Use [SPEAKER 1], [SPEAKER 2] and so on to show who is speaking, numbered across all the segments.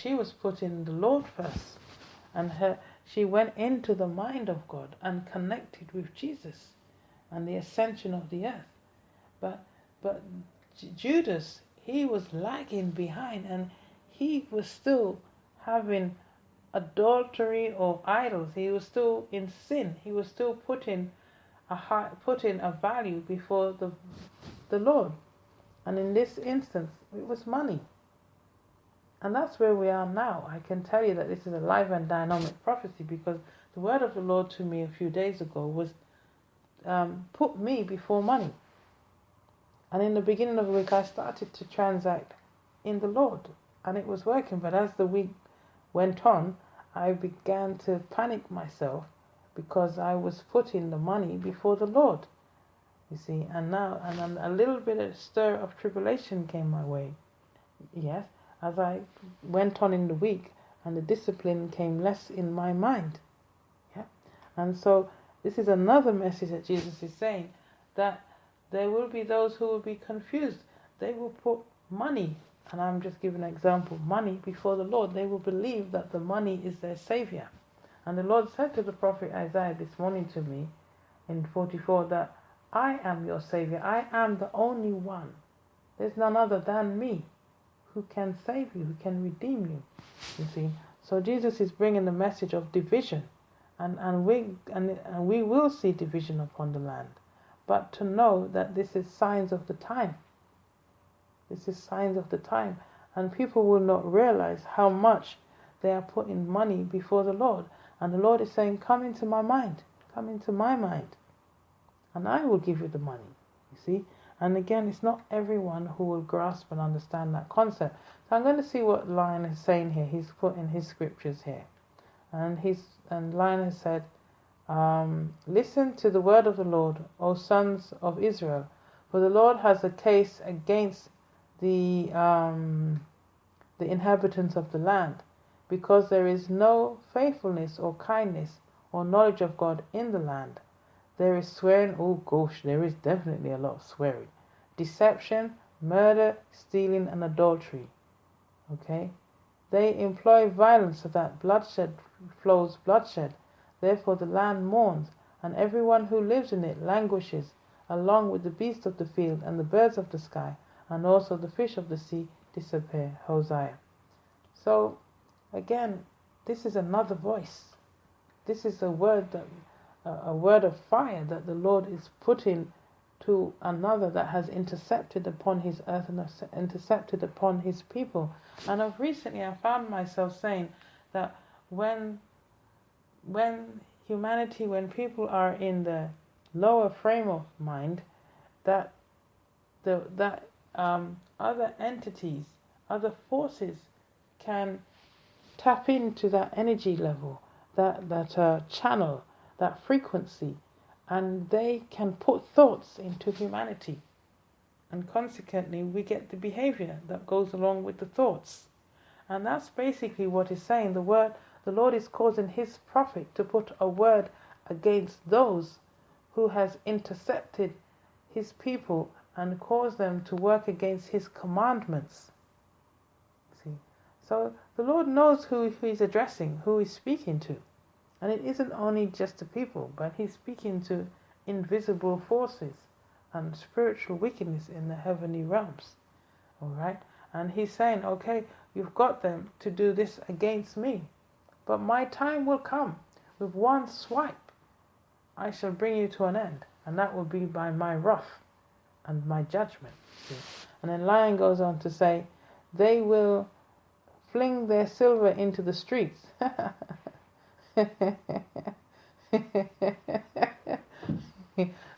[SPEAKER 1] she was putting the Lord first, and she went into the mind of God and connected with Jesus and the ascension of the earth. But Judas, he was lagging behind, and he was still having adultery or idols. He was still in sin. He was still putting a value before the Lord. And in this instance, it was money. And that's where we are now. I can tell you that this is a live and dynamic prophecy, because the word of the Lord to me a few days ago was put me before money. And in the beginning of the week, I started to transact in the Lord, and it was working. But as the week went on, I began to panic myself because I was putting the money before the Lord. You see, and then a little bit of stir of tribulation came my way. Yes, as I went on in the week, and the discipline came less in my mind. Yeah, and so this is another message that Jesus is saying, that there will be those who will be confused. They will put money, and I'm just giving an example, money before the Lord. They will believe that the money is their savior. And the Lord said to the prophet Isaiah this morning to me in 44 that I am your savior. I am the only one. There's none other than me who can save you, who can redeem you. You see, so Jesus is bringing the message of division, and we will see division upon the land. But to know that this is signs of the time. This is signs of the time. And people will not realize how much they are putting money before the Lord. And the Lord is saying, come into my mind. Come into my mind. And I will give you the money. You see? And again, it's not everyone who will grasp and understand that concept. So I'm going to see what Lion is saying here. He's put in his scriptures here. And Lion has said, listen to the word of the Lord, O sons of Israel, for the Lord has a case against the inhabitants of the land, because there is no faithfulness or kindness or knowledge of God in the land. There is swearing, oh gosh, there is definitely a lot of swearing, deception, murder, stealing, and adultery. Okay? They employ violence so that bloodshed flows bloodshed. Therefore the land mourns, and everyone who lives in it languishes, along with the beasts of the field and the birds of the sky, and also the fish of the sea disappear. Hosea. So, again, this is another voice. This is a word of fire that the Lord is putting to another that has intercepted upon his earth and intercepted upon his people. And recently I found myself saying that when humanity, when people are in the lower frame of mind, that other entities, other forces can tap into that energy level, that channel, that frequency, and they can put thoughts into humanity. And consequently, we get the behavior that goes along with the thoughts. And that's basically what he's saying. The Lord is causing his prophet to put a word against those who has intercepted his people and caused them to work against his commandments. See? So the Lord knows who he's addressing, who he's speaking to. And it isn't only just the people, but he's speaking to invisible forces and spiritual wickedness in the heavenly realms. Alright? And he's saying, okay, you've got them to do this against me. But my time will come. With one swipe, I shall bring you to an end. And that will be by my wrath and my judgment. See? And then Lion goes on to say, they will fling their silver into the streets.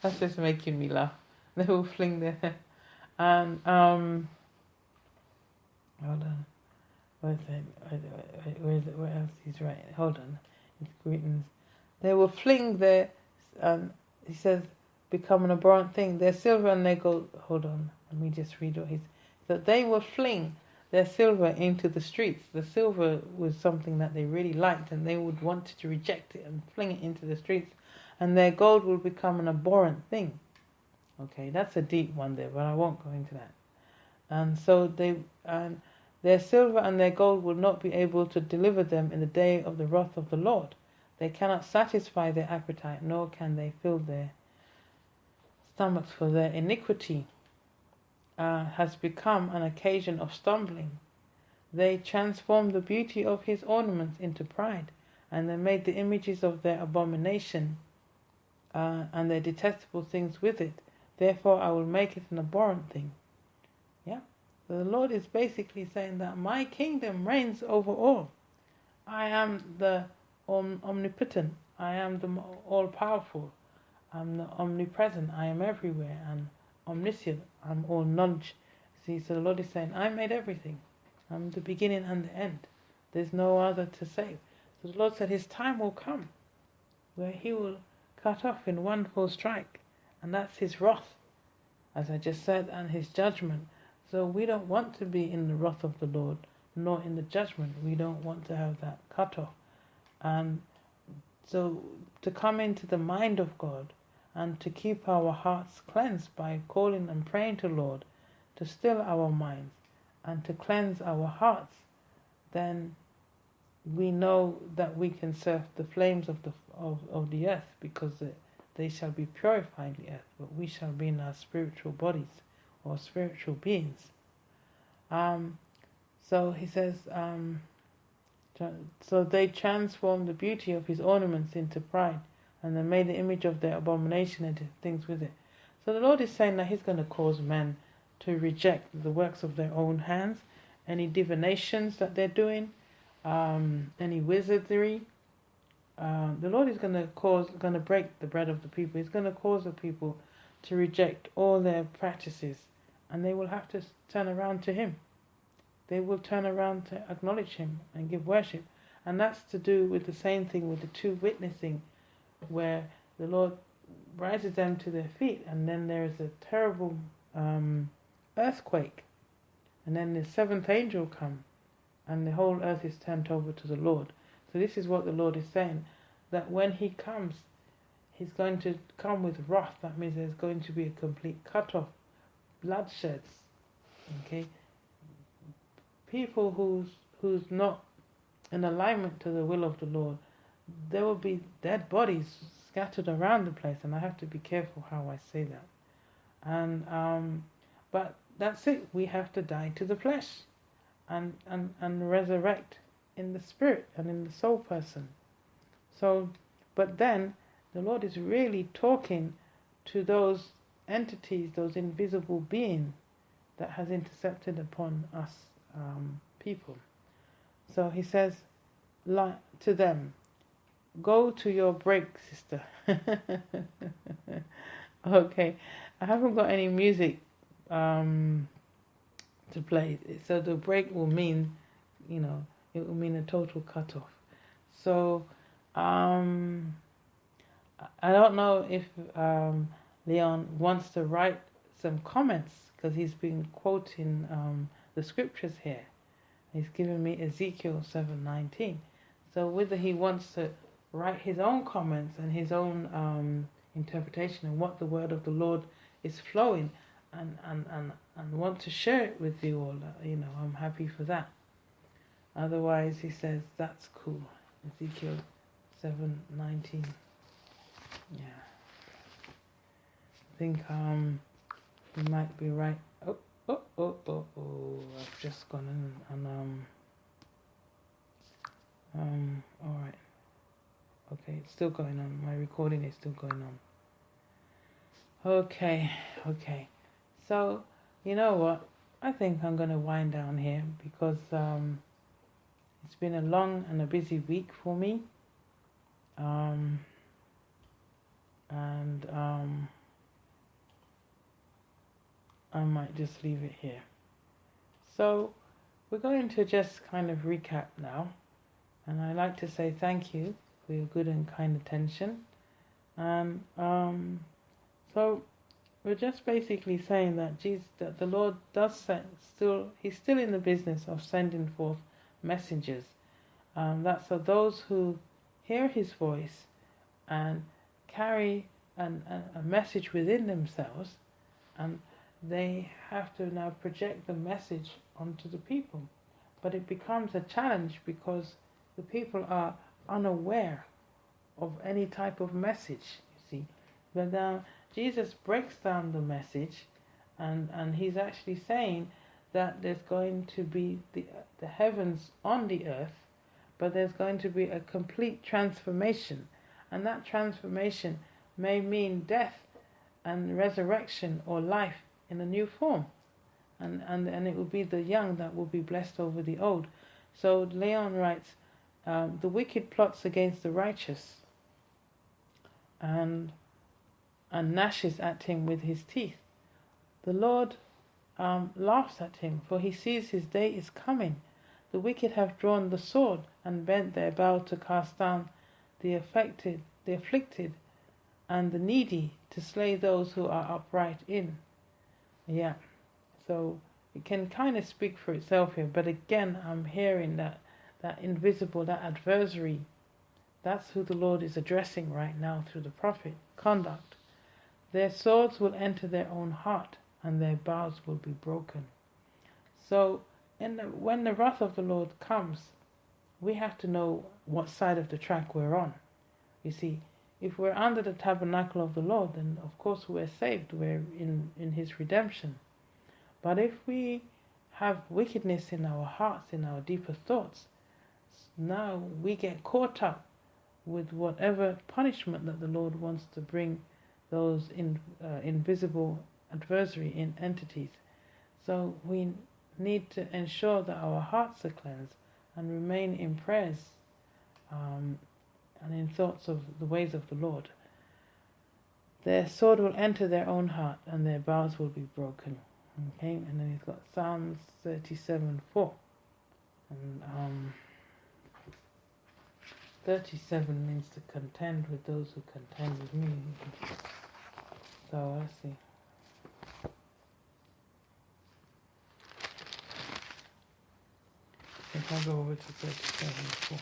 [SPEAKER 1] That's just making me laugh. They will fling their... And, hold on. Where else he's right? Hold on. It's greetings. They will fling their, he says, become an abhorrent thing, their silver and their gold. Hold on. Let me just read what he's... That they will fling their silver into the streets. The silver was something that they really liked, and they would want to reject it and fling it into the streets. And their gold will become an abhorrent thing. Okay, that's a deep one there, but I won't go into that. And so Their silver and their gold will not be able to deliver them in the day of the wrath of the Lord. They cannot satisfy their appetite, nor can they fill their stomachs, for their iniquity has become an occasion of stumbling. They transformed the beauty of his ornaments into pride, and they made the images of their abomination and their detestable things with it. Therefore I will make it an abhorrent thing. Yeah. So the Lord is basically saying that my kingdom reigns over all. I am the omnipotent. I am the all-powerful. I'm the omnipresent. I am everywhere. And omniscient. I'm all knowledge. See, so the Lord is saying, I made everything. I'm the beginning and the end. There's no other to save. So the Lord said his time will come where he will cut off in one full strike. And that's his wrath, as I just said, and his judgment. So we don't want to be in the wrath of the Lord, nor in the judgment. We don't want to have that cut off. And so to come into the mind of God and to keep our hearts cleansed by calling and praying to the Lord, to still our minds and to cleanse our hearts, then we know that we can surf the flames of the earth, because they shall be purifying the earth, but we shall be in our spiritual bodies or spiritual beings. So he says, so they transformed the beauty of his ornaments into pride, and they made the image of their abomination and did things with it. So the Lord is saying that he's going to cause men to reject the works of their own hands, any divinations that they're doing, any wizardry. The Lord is going to break the bread of the people. He's going to cause the people to reject all their practices, and they will have to turn around to him. They will turn around to acknowledge him and give worship. And that's to do with the same thing with the two witnessing, where the Lord rises them to their feet, and then there is a terrible earthquake, and then the seventh angel comes, and the whole earth is turned over to the Lord. So this is what the Lord is saying, that when he comes, he's going to come with wrath. That means there's going to be a complete cut-off, bloodsheds. Okay, people who's not in alignment to the will of the Lord, there will be dead bodies scattered around the place, and I have to be careful how I say that. And but that's it. We have to die to the flesh, and resurrect in the spirit and in the soul person. So, but then the Lord is really talking to those entities, those invisible beings that has intercepted upon us people. So he says to them, go to your break, sister. Okay, I haven't got any music to play, so the break will mean, it will mean a total cut-off. So I don't know if Leon wants to write some comments, because he's been quoting the scriptures here. He's given me Ezekiel 7:19. So whether he wants to write his own comments and his own interpretation and what the word of the Lord is flowing, and want to share it with you all, I'm happy for that. Otherwise, he says, that's cool. Ezekiel 7:19. Yeah. I think we might be right. I've just gone in and all right. Okay, it's still going on. My recording is still going on. Okay. So, you know what? I think I'm going to wind down here, because it's been a long and a busy week for me. I might just leave it here. So we're going to just kind of recap now, and I'd like to say thank you for your good and kind attention. And so we're just basically saying that that the Lord does he's still in the business of sending forth messengers. That's for those who hear his voice and carry a message within themselves, and they have to now project the message onto the people. but it becomes a challenge because the people are unaware of any type of message, you see. But now Jesus breaks down the message, and he's actually saying that there's going to be the heavens on the earth, but there's going to be a complete transformation, and that transformation may mean death and resurrection or life in a new form, and it will be the young that will be blessed over the old. So Leon writes, the wicked plots against the righteous and gnashes at him with his teeth. The Lord laughs at him, for he sees his day is coming. The wicked have drawn the sword and bent their bow to cast down the afflicted, and the needy, to slay those who are upright in. Yeah, so it can kind of speak for itself here, but again, I'm hearing that invisible, that adversary, that's who the Lord is addressing right now through the prophet. Conduct. Their swords will enter their own heart, and their bows will be broken. So when the wrath of the Lord comes, we have to know what side of the track we're on. You see, if we're under the tabernacle of the Lord, then of course we're saved, we're in his redemption. But if we have wickedness in our hearts, in our deeper thoughts, now we get caught up with whatever punishment that the Lord wants to bring those invisible adversary in entities. So we need to ensure that our hearts are cleansed and remain in prayers and in thoughts of the ways of the Lord. Their sword will enter their own heart, and their bows will be broken. Okay, and then he's got Psalms 37:4, and 37 means to contend with those who contend with me. So let's see. If I go over to 37:4.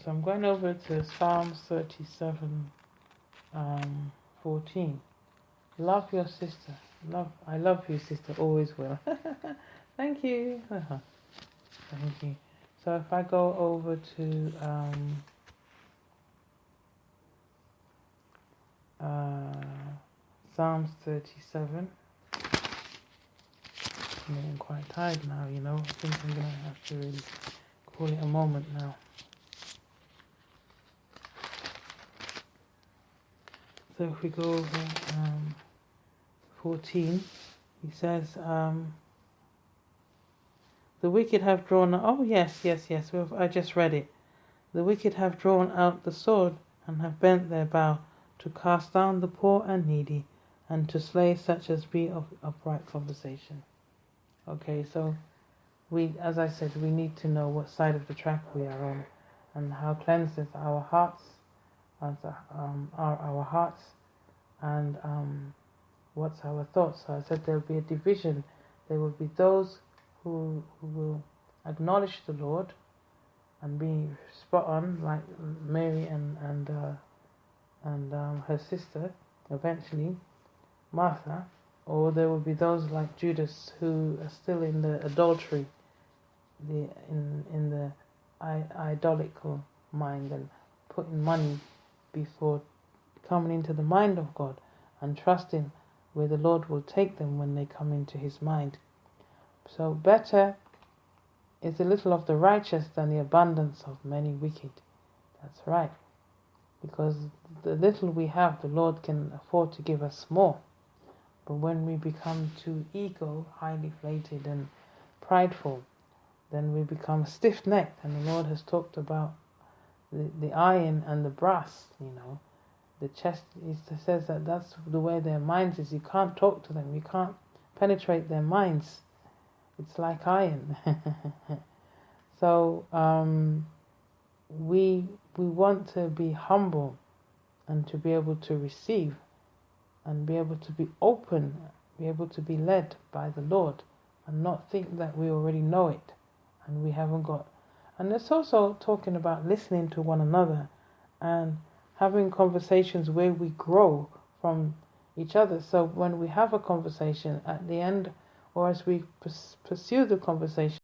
[SPEAKER 1] So I'm going over to Psalms 37:14. Love your sister. I love you, sister. Always will. Thank you. Thank you. So if I go over to Psalms 37. I'm getting quite tired now, you know. I think I'm going to have to really call it a moment now. So if we go over 14, he says, the wicked have drawn... Oh, yes. I just read it. The wicked have drawn out the sword and have bent their bow to cast down the poor and needy, and to slay such as be of upright conversation. Okay, so as I said, we need to know what side of the track we are on, and how cleansed our hearts are our hearts, and what's our thoughts. So I said there will be a division. There will be those who will acknowledge the Lord and be spot on, like Mary and her sister, eventually Martha, or there will be those like Judas who are still in the adultery, in the idolical mind, and putting money before coming into the mind of God and trusting where the Lord will take them when they come into his mind. So better is a little of the righteous than the abundance of many wicked. That's right. Because the little we have, the Lord can afford to give us more. But when we become too ego, highly inflated and prideful, then we become stiff-necked. And the Lord has talked about the iron and the brass, you know. The chest, he says that that's the way their minds is. You can't talk to them. You can't penetrate their minds. It's like iron. So we want to be humble and to be able to receive and be able to be open, be able to be led by the Lord, and not think that we already know it and we haven't got. And it's also talking about listening to one another and having conversations where we grow from each other. So when we have a conversation, at the end or as we pursue the conversation